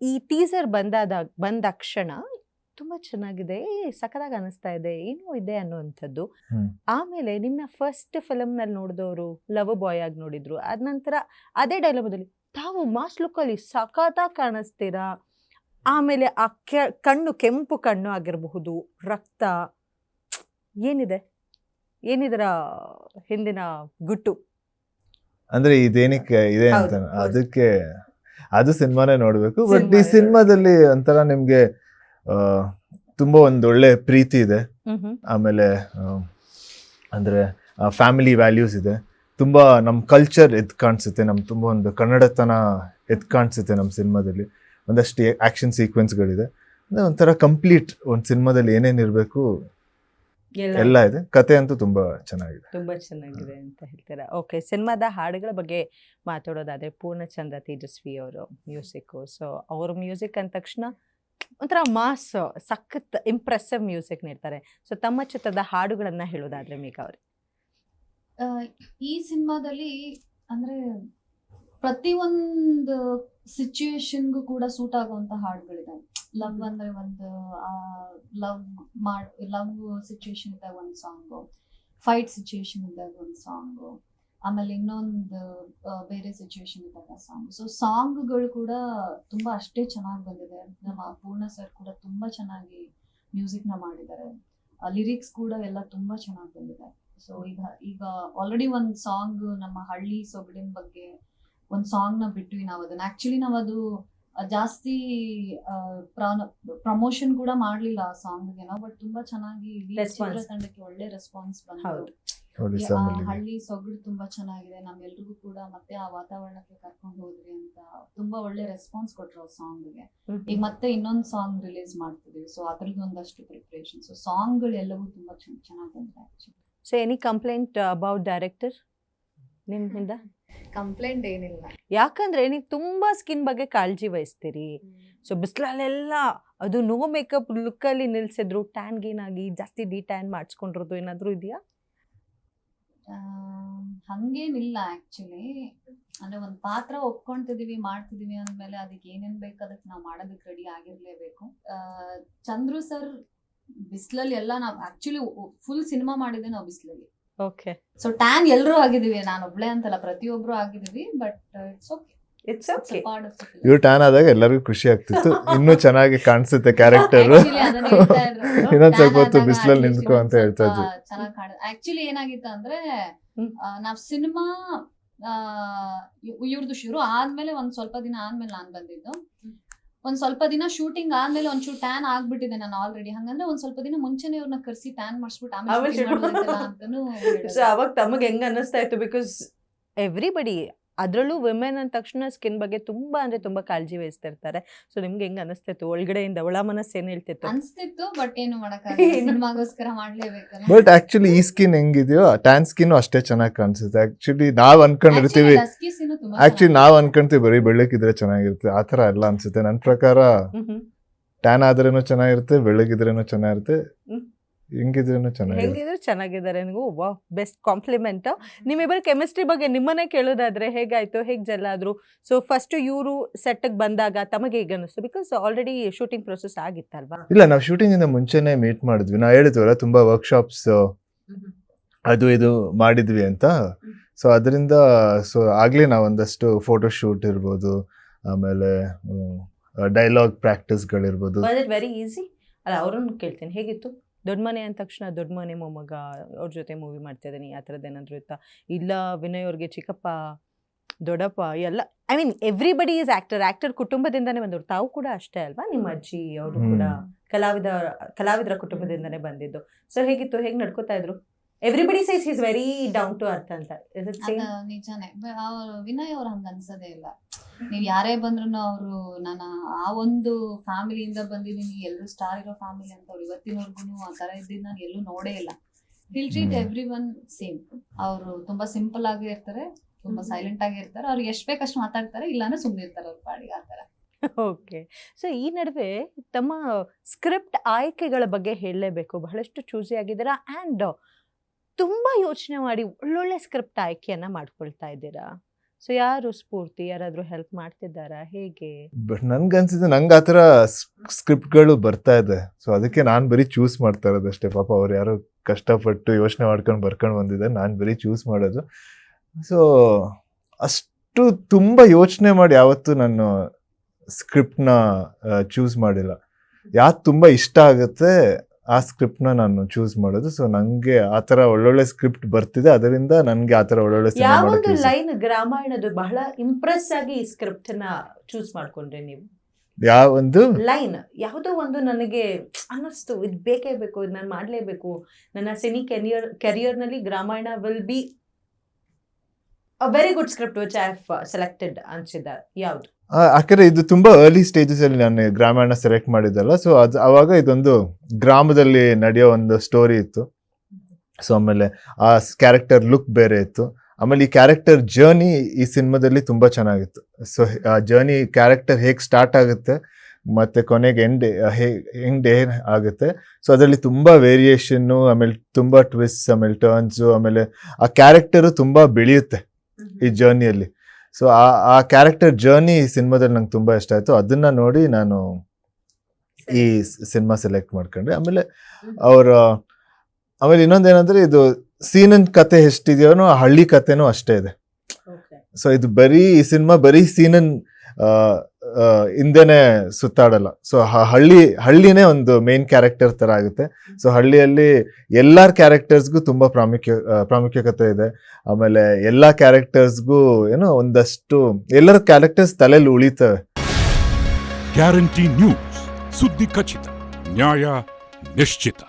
ಈ ಟೀಸರ್ ಬಂದಾಕ್ಷಣ ತುಂಬಾ ಚೆನ್ನಾಗಿದೆ, ಸಖತ್ತಾಗಿ ಅನಿಸ್ತಾ ಇದೆ, ಏನೋ ಇದೆ ಅನ್ನುವಂಥದ್ದು. ಆಮೇಲೆ ನಿಮ್ನ ಫಸ್ಟ್ ಫಿಲಮ್ ನಲ್ಲಿ ನೋಡಿದವರು ಲವ್ ಬಾಯ್ ಆಗಿ ನೋಡಿದ್ರು. ಅದ ನಂತರ ಅದೇ ಡೈಲಾಗದಲ್ಲಿ ತಾವು ಮಾಸ್ ಲುಕ್ ಅಲ್ಲಿ ಸಖತ್ತಾಗಿ ಕಾಣಿಸ್ತೀರಾ. ಆಮೇಲೆ ಆ ಕಣ್ಣು, ಕೆಂಪು ಕಣ್ಣು ಆಗಿರಬಹುದು, ರಕ್ತ ಏನಿದೆ, ಏನಿದರ ಹಿಂದಿನ ಗುಟ್ಟು? ಅಂದ್ರೆ ಇದೇನಕ್ಕೆ ಇದೆ ಅಂತ ಹೌದು, ಹೌದು. ಅದಕ್ಕೆ ಅದು ಸಿನಿಮಾನೇ ನೋಡ್ಬೇಕು. ಬಟ್ ಈ ಸಿನಿಮಾನೇ ಸಿನಿಮಾದಲ್ಲಿ ಒಂಥರ ನಿಮ್ಗೆ ತುಂಬಾ ಒಂದ್ ಒಳ್ಳೆ ಪ್ರೀತಿ ಇದೆ. ಆಮೇಲೆ ಅಂದ್ರೆ ಫ್ಯಾಮಿಲಿ ವ್ಯಾಲ್ಯೂಸ್ ಇದೆ. ತುಂಬಾ ನಮ್ ಕಲ್ಚರ್ ಎದ್ ಕಾಣಿಸುತ್ತೆ, ನಮ್ ತುಂಬಾ ಒಂದು ಕನ್ನಡತನ ಎದ್ ಕಾಣಿಸುತ್ತೆ ನಮ್ ಸಿನಿಮಾದಲ್ಲಿ. ಒಂದಷ್ಟು ಆಕ್ಷನ್ ಸೀಕ್ವೆನ್ಸ್ಗಳಿದೆ. ಒಂಥರ ಕಂಪ್ಲೀಟ್ ಒಂದ್ ಸಿನಿಮಾದಲ್ಲಿ ಏನೇನ್ ಇರ್ಬೇಕು ಎಲ್ಲ ಇದೆ. ಕತೆ ಅಂತೂ ತುಂಬಾ ಚೆನ್ನಾಗಿದೆ. ತುಂಬಾ ಚೆನ್ನಾಗಿದೆ ಅಂತ ಹೇಳ್ತೀರಾ. ಓಕೆ, ಸಿನಿಮಾದ ಹಾಡುಗಳ ಬಗ್ಗೆ ಮಾತಾಡೋದಾದ್ರೆ ಪೂರ್ಣಚಂದ್ರ ತೇಜಸ್ವಿ ಅವರು ಮ್ಯೂಸಿಕ್. ಸೊ ಅವ್ರ ಮ್ಯೂಸಿಕ್ ಅಂದ ತಕ್ಷಣ ಒಂಥರ ಮಾಸ್, ಸಖತ್ ಇಂಪ್ರೆಸಿವ್ ಮ್ಯೂಸಿಕ್ ನೀಡ್ತಾರೆ. ಸೊ ತಮ್ಮ ಚಿತ್ರದ ಹಾಡುಗಳನ್ನ ಹೇಳೋದಾದ್ರೆ ಮೇಘ ಅವ್ರೆ. ಈ ಸಿನಿಮಾದಲ್ಲಿ ಅಂದ್ರೆ ಪ್ರತಿಯೊಂದು ಸಿಚುಯೇಷನ್ಗೂ ಕೂಡ ಸೂಟ್ ಆಗುವಂತ ಹಾಡುಗಳಿದಾವೆ. ಲವ್ ಅಂದ್ರೆ ಒಂದು ಲವ್ ಸಿಚುಯೇಷನ್ ಇದ್ದಾಗ ಒಂದು ಸಾಂಗು, ಫೈಟ್ ಸಿಚುಯೇಷನ್ ಇದ್ದಾಗ ಒಂದು ಸಾಂಗು, ಆಮೇಲೆ ಇನ್ನೊಂದು ಬೇರೆ ಸಿಚುಯೇಷನ್ ಇದ್ದಾಗ ಸಾಂಗ್. ಸೊ ಸಾಂಗ್ಗಳು ಕೂಡ ತುಂಬಾ ಅಷ್ಟೇ ಚೆನ್ನಾಗಿ ಬಂದಿದೆ. ನಮ್ಮ ಪೂರ್ಣ ಸರ್ ಕೂಡ ತುಂಬಾ ಚೆನ್ನಾಗಿ ಮ್ಯೂಸಿಕ್ ನ ಮಾಡಿದ್ದಾರೆ. ಲಿರಿಕ್ಸ್ ಕೂಡ ಎಲ್ಲ ತುಂಬಾ ಚೆನ್ನಾಗಿ ಬಂದಿದೆ. ಸೊ ಈಗ ಆಲ್ರೆಡಿ ಒಂದ್ ಸಾಂಗ್ ನಮ್ಮ ಹಳ್ಳಿ ಸೊಗಡಿನ ಬಗ್ಗೆ ಒಂದ್ ಸಾಂಗ್ ನ ಬಿಟ್ವಿ ನಾವು. ಅದನ್ನ ಆಕ್ಚುಲಿ ನಾವು ಅದು ಜಾಸ್ತಿ ಪ್ರಮೋಷನ್ ಕೂಡ ಮಾಡ್ಲಿಲ್ಲ ಆ ಸಾಂಗ್ಗೆ ನಾವು. ಬಟ್ ತುಂಬಾ ಚೆನ್ನಾಗಿ ತಂಡಕ್ಕೆ ಒಳ್ಳೆ ರೆಸ್ಪಾನ್ಸ್ ಬಂತು. ಹಳ್ಳಿ ಸೊಗಡು ತುಂಬಾ ಚೆನ್ನಾಗಿದೆ, ನಮ್ಗೆಲ್ರಿಗೂ ಕೂಡ ಮತ್ತೆ ಆ ವಾತಾವರಣಕ್ಕೆ ಕರ್ಕೊಂಡು ಹೋದ್ರಿ ಅಂತ ತುಂಬಾ ಒಳ್ಳೆ ರೆಸ್ಪಾನ್ಸ್ ಕೊಟ್ರು ಆ ಸಾಂಗ್ಗೆ. ಈಗ ಮತ್ತೆ ಇನ್ನೊಂದು ಸಾಂಗ್ ರಿಲೀಸ್ ಮಾಡ್ತಿದೀವಿ. ಸೊ ಅದ್ರದ್ದು ಒಂದಷ್ಟು ಪ್ರಿಪರೇಷನ್. ಸೊ ಸಾಂಗ್ಗಳು ಎಲ್ಲವೂ ತುಂಬಾ ಚೆನ್ನಾಗಿ ಬಂದಿದೆ actually. So any complaint about director ನಿಮ್ಮಿಂದ? ಕಂಪ್ಲೇಂಟ್ ಏನಿಲ್ಲ, ಯಾಕಂದ್ರೆ ನೀವು ತುಂಬಾ ಸ್ಕಿನ್ ಬಗ್ಗೆ ಕಾಳಜಿ ವಹಿಸ್ತೀರಿ. ಸೊ ಬಿಸಿಲಲ್ಲೆಲ್ಲ ಅದು ನೋ ಮೇಕಪ್ ಲುಕ್ ಅಲ್ಲಿ ನಿಲ್ಸಿದ್ರು, ಟ್ಯಾನ್ ಗೇನ್ ಆಗಿ ಜಾಸ್ತಿ ಟ್ಯಾನ್ ಮಾಡಿಸ್ಕೊಂಡಿರೋದು ಏನಾದ್ರು ಇದೆಯಾ? ಹಂಗೇನಿಲ್ಲ ಆಕ್ಚುಲಿ. ಅಂದ್ರೆ ಒಂದ್ ಪಾತ್ರ ಒಪ್ಕೊಂತಿದೀವಿ, ಮಾಡ್ತಿದೀವಿ ಅಂದ್ಮೇಲೆ ಅದಕ್ಕೆ ಏನೇನ್ ಬೇಕು ಅದಕ್ಕೆ ನಾವು ಮಾಡೋದಕ್ಕೆ ರೆಡಿ ಆಗಿರ್ಲೇಬೇಕು. ಚಂದ್ರು ಸರ್ ಬಿಸಿಲಲ್ಲಿ ಎಲ್ಲ ನಾವು ಆಕ್ಚುಲಿ ಫುಲ್ ಸಿನಿಮಾ ಮಾಡಿದ್ದೆ ನಾವು ಬಿಸಿಲಲ್ಲಿ. ಓಕೆ, ಸೊ ಟ್ಯಾನ್ ಎಲ್ಲರೂ ಆಗಿದೀವಿ, ನಾನು ಒಬ್ಳೆ ಅಂತಲ್ಲ, ಪ್ರತಿಯೊಬ್ರು ಆಗಿದೀವಿ. But it's okay, it's okay. ಇವ್ರು ಟ್ಯಾನ್ ಆದಾಗ ಎಲ್ಲರಿಗೂ ಖುಷಿ ಆಗ್ತಿತ್ತು, ಇನ್ನೂ ಚೆನ್ನಾಗಿ ಕಾಣಿಸುತ್ತೆ ಕ್ಯಾರೆಕ್ಟರ್. ಇನ್ನೊಂದ್ ಸ್ವಲ್ಪ ಹೊತ್ತು ಬಿಸಿಲಲ್ಲಿ ನಿಂತ್ಕೊ ಅಂತ ಹೇಳ್ತಾ ಇದ್ವಿ. ಚೆನ್ನಾಗಿ ಕಾಣ. ಆಕ್ಚುಲಿ ಏನಾಗಿತ್ತು ಅಂದ್ರೆ ನಾವ್ ಸಿನಿಮಾ ಇವ್ರದ್ದು ಶುರು ಆದ್ಮೇಲೆ ಒಂದ್ ಸ್ವಲ್ಪ ದಿನ ಆದ್ಮೇಲೆ ನಾನ್ ಬಂದಿದ್ದು. ಒಂದ್ ಸ್ವಲ್ಪ ದಿನ ಶೂಟಿಂಗ್ ಆದ್ಮೇಲೆ ಒಂಚೂರು ಟ್ಯಾನ್ ಆಗ್ಬಿಟ್ಟಿದೆ ನಾನು ಆಲ್ರೆಡಿ. ಹಂಗಂದ್ರೆ ಒಂದ್ ಸ್ವಲ್ಪ ದಿನ ಮುಂಚೆನೆ ಇವ್ರನ್ನ ಕರ್ಸಿ ಟ್ಯಾನ್ ಮಾಡಿಸ್ಬಿಟ್ಟು ಆಮೇಲೆ ಅಂತಾನು. ಸೊ ಅವಾಗ ತಮಗೆ ಹೆಂಗ್ ಅನ್ನಿಸ್ತಾ ಇತ್ತು? ಬಿಕಾಸ್ ಎವ್ರಿಬಡಿ, ಅದ್ರಲ್ಲೂ ವಿಮೆನ್ ಅಂದ ತಕ್ಷಣ ಸ್ಕಿನ್ ಬಗ್ಗೆ ತುಂಬಾ ಅಂದ್ರೆ ತುಂಬಾ ಕಾಳಜಿ ವಹಿಸ್ತಿರ್ತಾರೆ. ಸೊ ನಿಮ್ಗೆ ಹೆಂಗ್ ಅನಿಸ್ತಿತ್ತು ಒಳಗಡೆಯಿಂದ? ಒಳ ಮನಸ್ಸು ಏನ್ ಹೇಳ್ತಿತ್ತು? ಅನ್ಸ್ತಿತ್ತು, ಬಟ್ ಏನು ಮಾಡಕ್ಕಾಗಲ್ಲ, ಸಿನಿಮಾಗೋಸ್ಕರ ಮಾಡ್ಲೇಬೇಕಲ್ಲ. ಬಟ್ ಆಕ್ಚುಲಿ ಈ ಸ್ಕಿನ್ ಹೆಂಗಿದೆಯೋ ಟ್ಯಾನ್ ಸ್ಕಿನ್ ಅಷ್ಟೇ ಚೆನ್ನಾಗಿ ಕಾಣಿಸುತ್ತೆ. ಆಕ್ಚುಲಿ ನಾವ್ ಅನ್ಕೊಂಡಿರ್ತೀವಿ, ಆಕ್ಚುಲಿ ನಾವ್ ಅನ್ಕೊಂತೀವಿ ಬರೀ ಬೆಳ್ಳಕ್ಕಿದ್ರೆ ಚೆನ್ನಾಗಿರುತ್ತೆ, ಆತರ ಎಲ್ಲ ಅನ್ಸುತ್ತೆ. ನನ್ ಪ್ರಕಾರ ಟ್ಯಾನ್ ಆದ್ರೇನು ಚೆನ್ನಾಗಿರುತ್ತೆ, ಬೆಳ್ಳಗಿದ್ರೇನು ಚೆನ್ನಾಗಿರುತ್ತೆ, ಹೆಂಗಿದ್ರೇನು ಹೆಂಗಿದ್ರು ಚೆನ್ನಾಗಿದ್ದಾರೆ. ವಾ, ಬೆಸ್ಟ್ ಕಾಂಪ್ಲಿಮೆಂಟ್. ನಿಮ್ಮಿಬ್ಬರ ಕೆಮಿಸ್ಟ್ರಿ ಬಗ್ಗೆ ನಿಮ್ಮನ್ನೇ ಕೇಳೋದಾದ್ರೆ ಹೇಗಾಯ್ತು, ಹೇಗ್ ಜೆಲ್ ಆದ್ರು? ಸೊ ಫಸ್ಟ್ ಇವರು ಸೆಟ್ ಬಂದಾಗ ತಮಗೆ ಹೇಗೆ ಅನಿಸ್ತು? ಬಿಕಾಸ್ ಆಲ್ರೆಡಿ ಶೂಟಿಂಗ್ ಪ್ರೊಸೆಸ್ ಆಗಿತ್ತಲ್ವಾ? ಇಲ್ಲ, ನಾವು ಶೂಟಿಂಗ್ ಇಂದ ಮುಂಚೆನೆ ಮೀಟ್ ಮಾಡಿದ್ವಿ. ನಾವು ಹೇಳಿದ್ವಲ್ಲ ತುಂಬಾ ವರ್ಕ್ಶಾಪ್ಸ್ ಅದು ಇದು ಮಾಡಿದ್ವಿ ಅಂತ. ಸೊ ಅದರಿಂದ ಸೊ ಆಗ್ಲೇ ನಾವು ಒಂದಷ್ಟು ಫೋಟೋ ಶೂಟ್ ಇರ್ಬೋದು, ಆಮೇಲೆ ಡೈಲಾಗ್ ಪ್ರಾಕ್ಟೀಸ್ಗಳಿರ್ಬೋದು. ವೆರಿ ಈಸಿ ಅಲ್ಲ? ಅವ್ರನ್ನ ಕೇಳ್ತೀನಿ, ಹೇಗಿತ್ತು? ದೊಡ್ಡ ಮನೆ ಅಂದ ತಕ್ಷಣ ದೊಡ್ಡ ಮನೆ ಮೊಮ್ಮಗ ಅವ್ರ ಜೊತೆ ಮೂವಿ ಮಾಡ್ತಾ ಇದ್ದೀನಿ, ಆ ಥರದ್ದು ಏನಾದ್ರು ಇತ್ತಾ? ಇಲ್ಲ ವಿನಯ್ ಅವ್ರಿಗೆ ಚಿಕ್ಕಪ್ಪ ದೊಡ್ಡಪ್ಪ ಎಲ್ಲ, I mean everybody is actor ಕುಟುಂಬದಿಂದಾನೇ ಬಂದವರು. ತಾವು ಕೂಡ ಅಷ್ಟೇ ಅಲ್ವಾ? ನಿಮ್ಮ ಅಜ್ಜಿ ಅವರು ಕೂಡ ಕಲಾವಿದರ ಕುಟುಂಬದಿಂದಾನೇ ಬಂದಿದ್ದು. ಸೊ ಹೇಗಿತ್ತು, ಹೇಗೆ ನಡ್ಕೋತಾ ಇದ್ರು? Everybody says is very down to earth ಅಂತ. ನಿಜಾನೇ, ವಿನಯ್ ಅವ್ರು ಹಂಗ ಅನ್ಸೋದೇ ಇಲ್ಲ. ನೀವ್ ಯಾರೇ ಬಂದ್ರು ಅವರು ನಾನು ಆ ಒಂದು ಫ್ಯಾಮಿಲಿಯಿಂದ ಬಂದಿದ್ದೀನಿ, ಎಲ್ಲರೂ ಸ್ಟಾರ್ ಇರೋ ಫ್ಯಾಮಿಲಿ ಅಂತ ಅವ್ರು ಇವತ್ತಿನವರೆಗೂ ಆ ತರ ಇದ್ದಿದ್ದು ನಾನು ಎಲ್ಲೂ ನೋಡೇ ಇಲ್ಲ. Will treat every one same. ಅವರು ತುಂಬಾ ಸಿಂಪಲ್ ಆಗಿ ಇರ್ತಾರೆ, ತುಂಬಾ ಸೈಲೆಂಟ್ ಆಗಿ ಇರ್ತಾರೆ. ಅವ್ರಿಗೆ ಎಷ್ಟ್ ಬೇಕಷ್ಟು ಮಾತಾಡ್ತಾರೆ, ಇಲ್ಲಾಂದ್ರೆ ಸುಮ್ಮನೆ ಇರ್ತಾರೆ ಅವ್ರ ಪಾಡಿಗೆ, ಆ ತರ. ಓಕೆ. ಸೊ ಈ ನಡುವೆ ತಮ್ಮ ಸ್ಕ್ರಿಪ್ಟ್ ಆಯ್ಕೆಗಳ ಬಗ್ಗೆ ಹೇಳಲೇಬೇಕು. ಬಹಳಷ್ಟು ಚೂಸಿ ಆಗಿದ್ದೀರಾ ಆ್ಯಂಡ್ ತುಂಬ ಯೋಚನೆ ಮಾಡಿ ಒಳ್ಳೊಳ್ಳೆ ಸ್ಕ್ರಿಪ್ಟ್ ಆಯ್ಕೆಯನ್ನು ಮಾಡ್ಕೊಳ್ತಾ ಇದ್ದೀರಾ. ಸೊ ಯಾರು ಸ್ಫೂರ್ತಿ, ಯಾರಾದ್ರೂ ಹೆಲ್ಪ್ ಮಾಡ್ತಿದ್ದಾರಾ, ಹೇಗೆ? ಬಟ್ ನನ್ಗನ್ಸಿದೆ ನಂಗೆ ಆ ಥರ ಸ್ಕ್ರಿಪ್ಟ್ಗಳು ಬರ್ತಾ ಇದೆ, ಸೊ ಅದಕ್ಕೆ ನಾನು ಬರೀ ಚೂಸ್ ಮಾಡ್ತಾ ಇರೋದಷ್ಟೇ. ಪಾಪ ಅವ್ರು ಯಾರೋ ಕಷ್ಟಪಟ್ಟು ಯೋಚನೆ ಮಾಡ್ಕೊಂಡು ಬರ್ಕೊಂಡು ಬಂದಿದ್ದಾರೆ, ನಾನು ಬರೀ ಚೂಸ್ ಮಾಡೋದು. ಸೊ ಅಷ್ಟು ತುಂಬ ಯೋಚನೆ ಮಾಡಿ ಯಾವತ್ತೂ ನಾನು ಸ್ಕ್ರಿಪ್ಟ್ನ ಚೂಸ್ ಮಾಡಿಲ್ಲ. ಯಾವ್ದು ತುಂಬ ಇಷ್ಟ ಆಗುತ್ತೆ ಆ ಸ್ಕ್ರಿಪ್ಟ್ನ ನಾನು ಚೂಸ್ ಮಾಡೋದು. ಸೊ ನನಗೆ ಆ ಥರ ಒಳ್ಳೊಳ್ಳೆ ಸ್ಕ್ರಿಪ್ಟ್ ಬರ್ತಿದೆ, ಅದರಿಂದ ನನಗೆ ಆ ಥರ ಒಳ್ಳೊಳ್ಳೆ ಸಿನಿಮಾ ಯಾವೊಂದು ಮಾಡೋಕ್ಕೆ ಲೈನ್ ರಾಮಾಯಣದು ಬಹಳ ಇಂಪ್ರೆಸ್ ಆಗಿ ಈ ಸ್ಕ್ರಿಪ್ಟ್ ನ ಚೂಸ್ ಮಾಡ್ಕೊಂಡ್ರಿ ನೀವು? ಯಾವೊಂದು ಲೈನ್ ಯಾವುದೋ ಒಂದು ನನಗೆ ಅನ್ನಿಸ್ತು, ಇದು ಬೇಕೇ ಬೇಕು, ಇದು ನಾನು ಮಾಡಲೇಬೇಕು, ನನ್ನ ಸಿನಿ ಕೆರಿಯರ್ ನಲ್ಲಿ Ramayana will be a very good script which I have selected ಅನ್ಸಿದ ಯಾವುದು? ಯಾಕಂದ್ರೆ ಇದು ತುಂಬಾ ಅರ್ಲಿ ಸ್ಟೇಜಸ್ ಅಲ್ಲಿ ನಾನು ಗ್ರಾಮಾಯಣ ಸೆಲೆಕ್ಟ್ ಮಾಡಿದ್ದಲ್ಲ. ಸೊ ಅದು ಅವಾಗ ಇದೊಂದು ಗ್ರಾಮದಲ್ಲಿ ನಡೆಯೋ ಒಂದು ಸ್ಟೋರಿ ಇತ್ತು. ಸೊ ಆಮೇಲೆ ಆ ಕ್ಯಾರೆಕ್ಟರ್ ಲುಕ್ ಬೇರೆ ಇತ್ತು. ಆಮೇಲೆ ಈ ಕ್ಯಾರೆಕ್ಟರ್ ಜರ್ನಿ ಈ ಸಿನಿಮಾದಲ್ಲಿ ತುಂಬಾ ಚೆನ್ನಾಗಿತ್ತು. ಸೊ ಆ ಜರ್ನಿ ಕ್ಯಾರೆಕ್ಟರ್ ಹೇಗೆ ಸ್ಟಾರ್ಟ್ ಆಗುತ್ತೆ ಮತ್ತೆ ಕೊನೆಗೆ ಎಂಡ್ ಏನ್ ಆಗುತ್ತೆ. ಸೊ ಅದರಲ್ಲಿ ತುಂಬಾ ವೇರಿಯೇಷನ್ನು, ಆಮೇಲೆ ತುಂಬಾ ಟ್ವಿಸ್ಟ್, ಆಮೇಲೆ ಟರ್ನ್ಸು, ಆಮೇಲೆ ಆ ಕ್ಯಾರೆಕ್ಟರು ತುಂಬಾ ಬೆಳೆಯುತ್ತೆ ಈ ಜರ್ನಿಯಲ್ಲಿ. ಸೊ ಆ ಕ್ಯಾರೆಕ್ಟರ್ ಜರ್ನಿ ಈ ಸಿನಿಮಾದಲ್ಲಿ ನಂಗೆ ತುಂಬ ಇಷ್ಟ ಆಯಿತು. ಅದನ್ನು ನೋಡಿ ನಾನು ಈ ಸಿನಿಮಾ ಸೆಲೆಕ್ಟ್ ಮಾಡ್ಕೊಂಡೆ. ಆಮೇಲೆ ಇನ್ನೊಂದೇನಂದರೆ, ಇದು ಸೀನನ್ ಕತೆ ಎಷ್ಟಿದೆಯೋ ಹಳ್ಳಿ ಕತೆನೂ ಅಷ್ಟೇ ಇದೆ. ಸೊ ಇದು ಈ ಸಿನಿಮಾ ಬರೀ ಸೀನನ್ ಹಿಂದೆನೆ ಸುತ್ತಾಡಲ್ಲ. ಸೊ ಹಳ್ಳಿನೇ ಒಂದು ಮೇನ್ ಕ್ಯಾರೆಕ್ಟರ್ ಥರ ಆಗುತ್ತೆ. ಸೊ ಹಳ್ಳಿಯಲ್ಲಿ ಎಲ್ಲರ ಕ್ಯಾರೆಕ್ಟರ್ಸ್ಗೂ ತುಂಬ ಪ್ರಾಮುಖ್ಯತೆ ಇದೆ. ಆಮೇಲೆ ಎಲ್ಲ ಕ್ಯಾರೆಕ್ಟರ್ಸ್ಗೂ ಏನೋ ಒಂದಷ್ಟು ಎಲ್ಲರ ಕ್ಯಾರೆಕ್ಟರ್ಸ್ ತಲೆಯಲ್ಲಿ ಉಳಿತವೆ. ಗ್ಯಾರಂಟಿ ನ್ಯೂಸ್, ಸುದ್ದಿ ಖಚಿತ, ನ್ಯಾಯ ನಿಶ್ಚಿತ.